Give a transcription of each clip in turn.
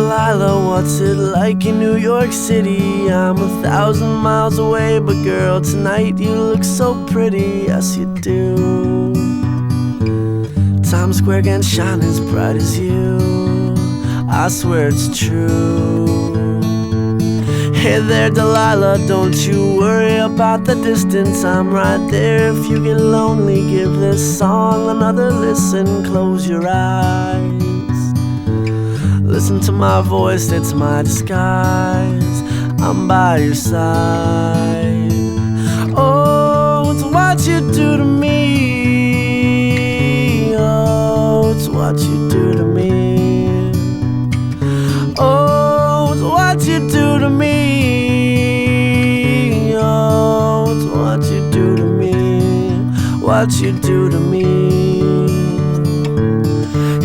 Delilah, what's it like in New York City? I'm 1,000 miles away, but girl, tonight you look so pretty, yes you do. Times Square can't shine as bright as you, I swear it's true. Hey there Delilah, don't you worry about the distance, I'm right there. If you get lonely, give this song another listen. Close your eyes, listen to my voice, it's my disguise. I'm by your side. Oh, it's what you do to me. Oh, it's what you do to me. Oh, it's what you do to me. Oh, it's what you do to me. What you do to me.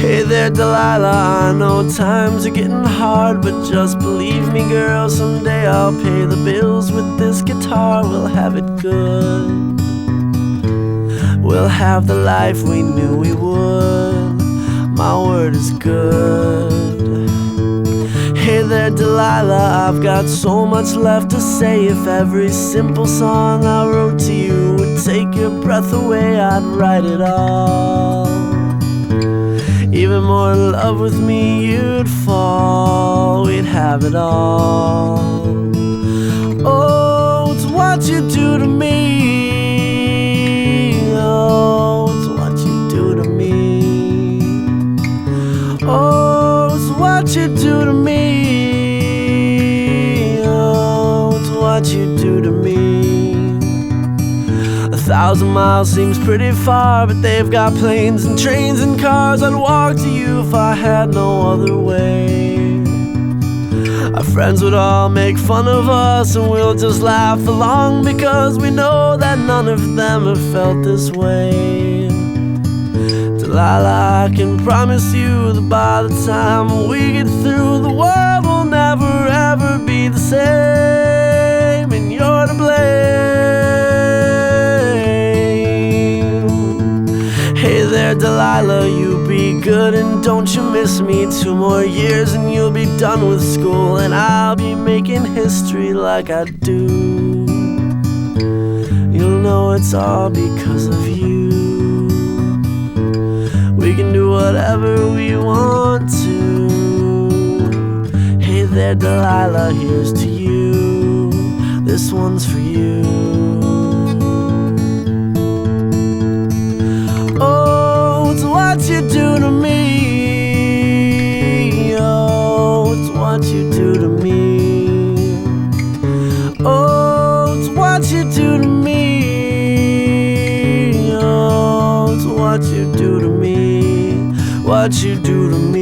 Hey there Delilah, I know times are getting hard, but just believe me girl, someday I'll pay the bills with this guitar. We'll have it good, we'll have the life we knew we would. My word is good. Hey there Delilah, I've got so much left to say. If every simple song I wrote to you would take your breath away, I'd write it all. Even more in love with me you'd fall, we'd have it all. Oh, it's what you do to me. Oh, it's what you do to me. Oh, it's what you do to me. Oh, it's what you do to me. 1,000 miles seems pretty far, but they've got planes and trains and cars. I'd walk to you if I had no other way. Our friends would all make fun of us, and we'll just laugh along, because we know that none of them have felt this way. Delilah, I can promise you that by the time we get through, the world will never ever be the same, and you're to blame. Hey there Delilah, you be good and don't you miss me. 2 more years and you'll be done with school, and I'll be making history like I do. You'll know it's all because of you. We can do whatever we want to. Hey there Delilah, here's to you. This one's for you. What you do to me. Oh, it's what you do to me. Oh, it's what you do to me. Oh, it's what you do to me. What you do to me.